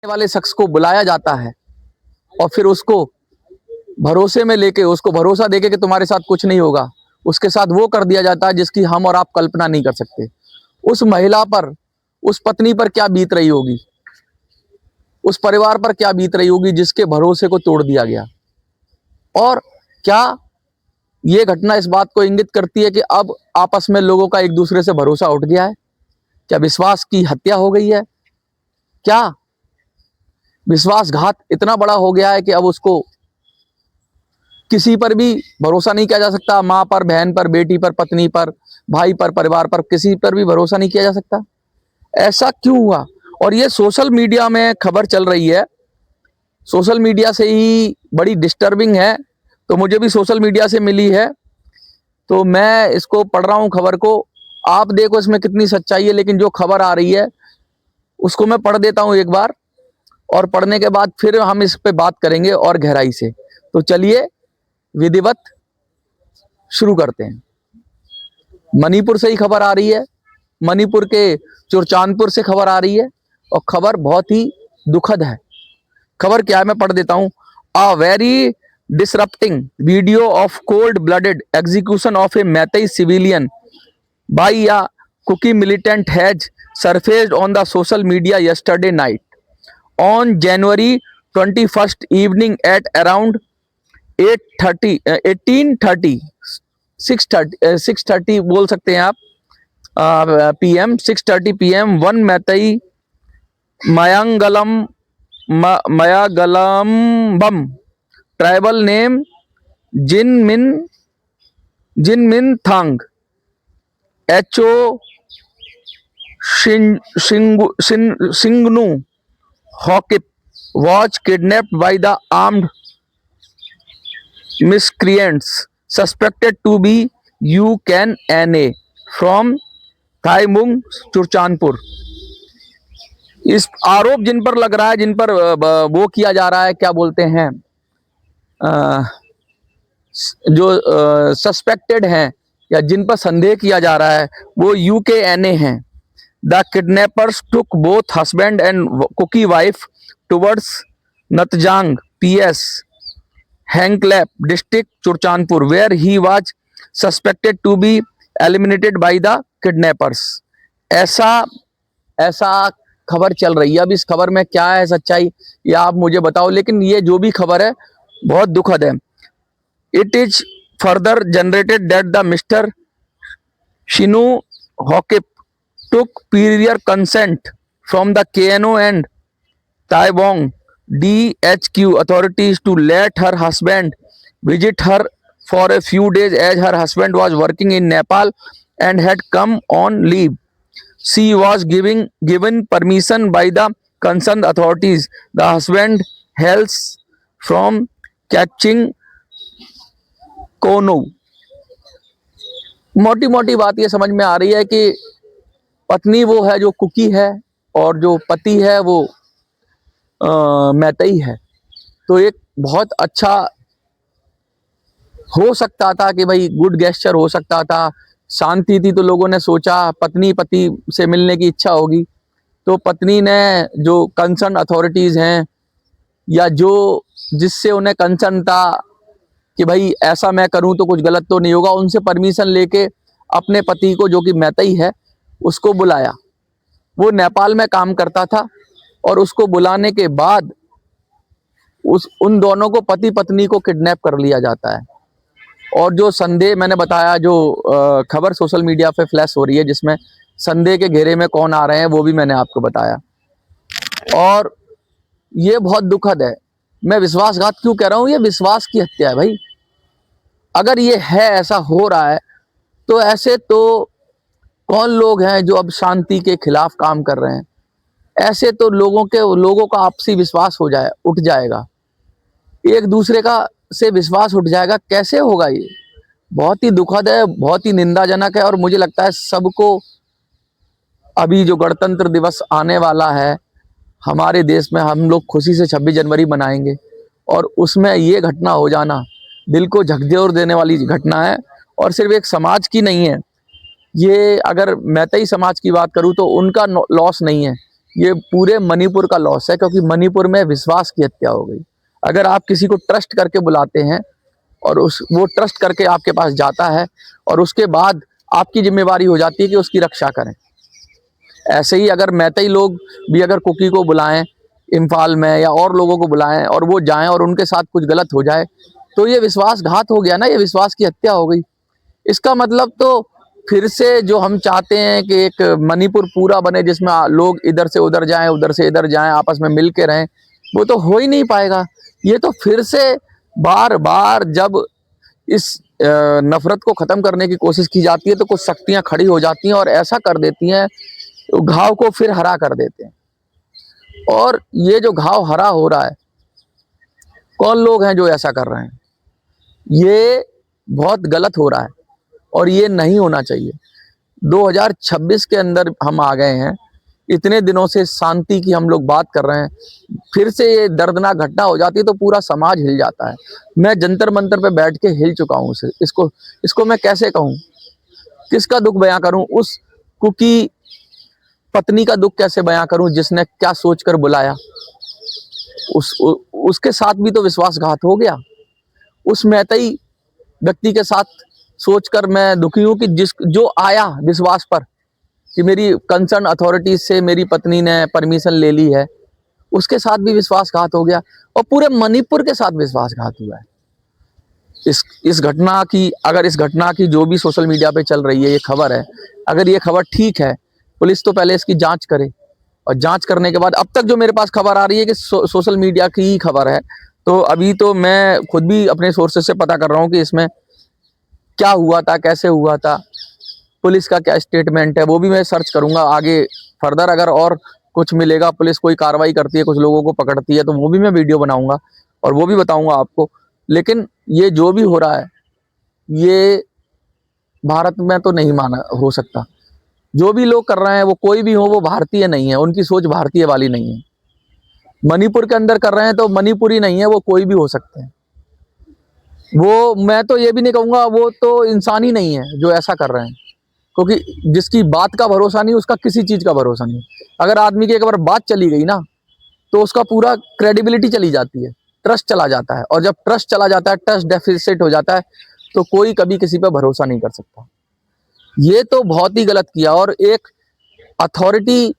वाले शख्स को बुलाया जाता है और फिर उसको भरोसे में लेके, उसको भरोसा देके कि तुम्हारे साथ कुछ नहीं होगा, उसके साथ वो कर दिया जाता है जिसकी हम और आप कल्पना नहीं कर सकते। उस महिला पर, उस पत्नी पर क्या बीत रही होगी, उस परिवार पर क्या बीत रही होगी जिसके भरोसे को तोड़ दिया गया। और क्या ये घटना इस बात को इंगित करती है कि अब आपस में लोगों का एक दूसरे से भरोसा उठ गया है? क्या विश्वास की हत्या हो गई है? क्या विश्वासघात इतना बड़ा हो गया है कि अब उसको किसी पर भी भरोसा नहीं किया जा सकता? माँ पर, बहन पर, बेटी पर, पत्नी पर, भाई पर, परिवार पर, किसी पर भी भरोसा नहीं किया जा सकता। ऐसा क्यों हुआ? और ये सोशल मीडिया में खबर चल रही है, सोशल मीडिया से ही बड़ी डिस्टर्बिंग है। तो मुझे भी सोशल मीडिया से मिली है, तो मैं इसको पढ़ रहा हूँ खबर को। आप देखो इसमें कितनी सच्चाई है, लेकिन जो खबर आ रही है उसको मैं पढ़ देता हूँ एक बार, और पढ़ने के बाद फिर हम इस पे बात करेंगे और गहराई से। तो चलिए विधिवत शुरू करते हैं। मणिपुर से ही खबर आ रही है, मणिपुर के चुरचांदपुर से खबर आ रही है, और खबर बहुत ही दुखद है। खबर क्या है मैं पढ़ देता हूं। A very disrupting video of cold blooded execution of a Meitei civilian by a Kuki militant has surfaced on the social media yesterday night. On January 21st evening at around 8:30 18:30 6:30 बोल सकते हैं आप, PM 6:30 PM one Meitei Mayanglambam tribal name Jinmin Thang HO Shingnu Hokip was kidnapped by the armed miscreants suspected to be UKNA from Thaimung Churachandpur. इस आरोप जिन पर लग रहा है, जिन पर वो किया जा रहा है, क्या बोलते हैं, जो सस्पेक्टेड हैं या जिन पर संदेह किया जा रहा है, वो UKNA हैं। The kidnappers took both husband and Kuki wife towards Natjang PS Hanklap district Churchandpur, where he was suspected to be eliminated by the kidnappers. ऐसा खबर चल रही है। अब इस खबर में क्या है सच्चाई, ये आप मुझे बताओ, लेकिन ये जो भी खबर है बहुत दुखद है। It is further generated that the Mr. Shinu Hokip took prior consent from the KNO and Taiwan DHQ authorities to let her husband visit her for a few days, as her husband was working in Nepal and had come on leave. She was given permission by the concerned authorities. The husband hails from Kaching Kono. मोटी मोटी बात ये समझ में आ रही है कि पत्नी वो है जो कुकी है और जो पति है वो मैतई है। तो एक बहुत अच्छा हो सकता था कि भाई गुड गेस्चर हो सकता था, शांति थी, तो लोगों ने सोचा पत्नी पति से मिलने की इच्छा होगी, तो पत्नी ने जो कंसर्न अथॉरिटीज़ हैं या जो जिससे उन्हें कंसर्न था कि भाई ऐसा मैं करूं तो कुछ गलत तो नहीं होगा, उनसे परमिशन लेके अपने पति को, जो कि मैतई है, उसको बुलाया। वो नेपाल में काम करता था, और उसको बुलाने के बाद उन दोनों को, पति पत्नी को किडनैप कर लिया जाता है। और जो संदेह मैंने बताया, जो खबर सोशल मीडिया पे फ्लैश हो रही है जिसमें संदेह के घेरे में कौन आ रहे हैं, वो भी मैंने आपको बताया। और ये बहुत दुखद है। मैं विश्वासघात क्यों कह रहा हूँ? ये विश्वास की हत्या है भाई। अगर ये है, ऐसा हो रहा है, तो ऐसे तो कौन लोग हैं जो अब शांति के खिलाफ काम कर रहे हैं? ऐसे तो लोगों का आपसी विश्वास उठ जाएगा, एक दूसरे का से विश्वास उठ जाएगा। कैसे होगा ये? बहुत ही दुखद है, बहुत ही निंदाजनक है। और मुझे लगता है सबको, अभी जो गणतंत्र दिवस आने वाला है हमारे देश में, हम लोग खुशी से 26 जनवरी मनाएंगे, और उसमें ये घटना हो जाना दिल को झकझोर देने वाली घटना है। और सिर्फ एक समाज की नहीं है ये, अगर मैतई समाज की बात करूं तो उनका लॉस नहीं है, ये पूरे मणिपुर का लॉस है, क्योंकि मणिपुर में विश्वास की हत्या हो गई। अगर आप किसी को ट्रस्ट करके बुलाते हैं और वो ट्रस्ट करके आपके पास जाता है और उसके बाद आपकी जिम्मेवारी हो जाती है कि उसकी रक्षा करें। ऐसे ही अगर मैतेई लोग भी अगर कुकी को बुलाएं इम्फाल में या और लोगों को बुलाएं और वो जाएं और उनके साथ कुछ गलत हो जाए, तो ये विश्वासघात हो गया ना, ये विश्वास की हत्या हो गई। इसका मतलब तो फिर से जो हम चाहते हैं कि एक मणिपुर पूरा बने जिसमें लोग इधर से उधर जाएं, उधर से इधर जाएं, आपस में मिल के रहें, वो तो हो ही नहीं पाएगा। ये तो फिर से बार बार जब इस नफरत को खत्म करने की कोशिश की जाती है तो कुछ शक्तियां खड़ी हो जाती हैं और ऐसा कर देती हैं, तो घाव को फिर हरा कर देते हैं। और ये जो घाव हरा हो रहा है, कौन लोग हैं जो ऐसा कर रहे हैं? ये बहुत गलत हो रहा है और ये नहीं होना चाहिए। 2026 के अंदर हम आ गए हैं, इतने दिनों से शांति की हम लोग बात कर रहे हैं, फिर से ये दर्दनाक घटना हो जाती है तो पूरा समाज हिल जाता है। मैं जंतर मंतर पे बैठ के हिल चुका हूँ। इसको मैं कैसे कहूँ, किसका दुख बयां करूँ? उस कुकी पत्नी का दुख कैसे बयां करूं जिसने क्या सोचकर बुलाया? उसके साथ भी तो विश्वासघात हो गया। उस मैतेई व्यक्ति के साथ सोचकर मैं दुखी हूं कि जो आया विश्वास पर कि मेरी कंसर्न अथॉरिटीज से मेरी पत्नी ने परमिशन ले ली है, उसके साथ भी विश्वासघात हो गया और पूरे मणिपुर के साथ विश्वासघात हुआ है। इस घटना की, अगर इस घटना की जो भी सोशल मीडिया पे चल रही है ये खबर है, अगर ये खबर ठीक है, पुलिस तो पहले इसकी जांच करे और जांच करने के बाद, अब तक जो मेरे पास खबर आ रही है कि सोशल मीडिया की ही खबर है, तो अभी तो मैं खुद भी अपने सोर्सेज से पता कर रहा हूं कि इसमें क्या हुआ था, कैसे हुआ था, पुलिस का क्या स्टेटमेंट है, वो भी मैं सर्च करूंगा आगे फर्दर। अगर और कुछ मिलेगा, पुलिस कोई कार्रवाई करती है, कुछ लोगों को पकड़ती है, तो वो भी मैं वीडियो बनाऊंगा और वो भी बताऊंगा आपको। लेकिन ये जो भी हो रहा है ये भारत में तो नहीं माना हो सकता। जो भी लोग कर रहे हैं वो कोई भी हो, वो भारतीय नहीं है, उनकी सोच भारतीय वाली नहीं है। मणिपुर के अंदर कर रहे हैं तो मणिपुरी नहीं है, वो कोई भी हो सकते हैं। वो, मैं तो ये भी नहीं कहूँगा वो तो इंसान ही नहीं है जो ऐसा कर रहे हैं, क्योंकि जिसकी बात का भरोसा नहीं उसका किसी चीज़ का भरोसा नहीं। अगर आदमी की एक बार बात चली गई ना तो उसका पूरा क्रेडिबिलिटी चली जाती है, ट्रस्ट चला जाता है, और जब ट्रस्ट चला जाता है, ट्रस्ट डेफिसिट हो जाता है, तो कोई कभी किसी पर भरोसा नहीं कर सकता। ये तो बहुत ही गलत किया। और एक अथॉरिटी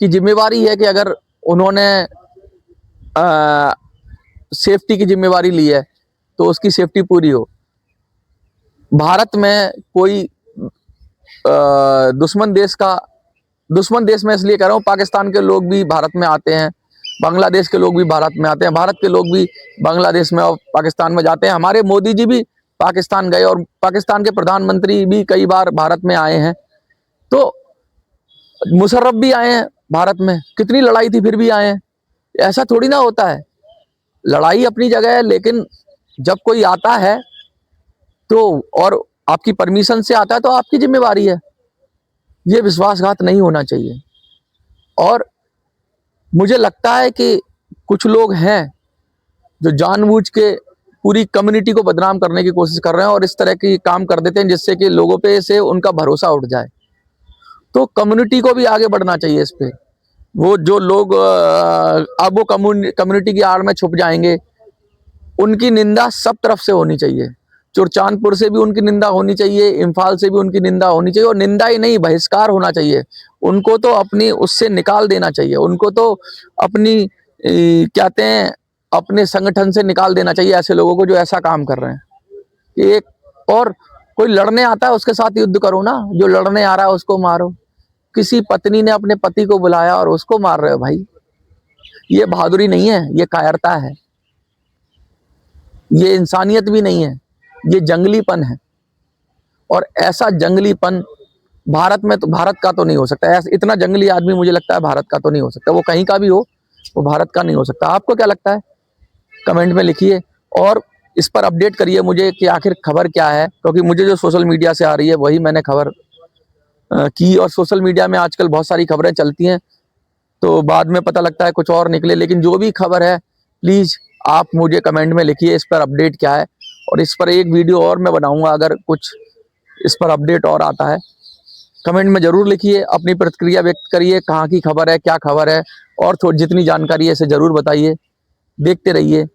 की जिम्मेवारी है कि अगर उन्होंने सेफ्टी की जिम्मेवारी ली है तो उसकी सेफ्टी पूरी हो। भारत में कोई दुश्मन देश में इसलिए कह रहा हूँ, पाकिस्तान के लोग भी भारत में आते हैं, बांग्लादेश के लोग भी भारत में आते हैं, भारत के लोग भी बांग्लादेश में और पाकिस्तान में जाते हैं। हमारे मोदी जी भी पाकिस्तान गए और पाकिस्तान के प्रधानमंत्री भी कई बार भारत में आए हैं। तो मुशर्रफ भी आए हैं भारत में, कितनी लड़ाई थी फिर भी आए हैं। ऐसा थोड़ी ना होता है, लड़ाई अपनी जगह है, लेकिन जब कोई आता है तो और आपकी परमिशन से आता है तो आपकी जिम्मेवारी है। ये विश्वासघात नहीं होना चाहिए। और मुझे लगता है कि कुछ लोग हैं जो जानबूझ के पूरी कम्युनिटी को बदनाम करने की कोशिश कर रहे हैं और इस तरह की काम कर देते हैं जिससे कि लोगों पे से उनका भरोसा उठ जाए। तो कम्युनिटी को भी आगे बढ़ना चाहिए इस पे। वो जो लोग अब वो कम्युनिटी की आड़ में छुप जाएंगे, उनकी निंदा सब तरफ से होनी चाहिए। चुरचांदपुर से भी उनकी निंदा होनी चाहिए, इम्फाल से भी उनकी निंदा होनी चाहिए, और निंदा ही नहीं, बहिष्कार होना चाहिए। उनको तो अपनी उससे निकाल देना चाहिए, उनको तो अपनी कहते हैं अपने संगठन से निकाल देना चाहिए ऐसे लोगों को जो ऐसा काम कर रहे हैं। एक और कोई लड़ने आता है उसके साथ युद्ध करो ना, जो लड़ने आ रहा है उसको मारो। किसी पत्नी ने अपने पति को बुलाया और उसको मार रहे हो भाई, ये बहादुरी नहीं है, ये कायरता है, ये इंसानियत भी नहीं है, ये जंगलीपन है। और ऐसा जंगलीपन भारत में तो, भारत का तो नहीं हो सकता। ऐसा इतना जंगली आदमी मुझे लगता है भारत का तो नहीं हो सकता। वो कहीं का भी हो, वो भारत का नहीं हो सकता। आपको क्या लगता है? कमेंट में लिखिए और इस पर अपडेट करिए मुझे कि आखिर खबर क्या है, क्योंकि मुझे जो सोशल मीडिया से आ रही है वही मैंने खबर की। और सोशल मीडिया में आजकल बहुत सारी खबरें चलती हैं तो बाद में पता लगता है कुछ और निकले। लेकिन जो भी खबर है प्लीज़ आप मुझे कमेंट में लिखिए इस पर अपडेट क्या है, और इस पर एक वीडियो और मैं बनाऊंगा अगर कुछ इस पर अपडेट और आता है। कमेंट में ज़रूर लिखिए, अपनी प्रतिक्रिया व्यक्त करिए, कहाँ की खबर है, क्या खबर है, और जितनी जानकारी है इसे ज़रूर बताइए। देखते रहिए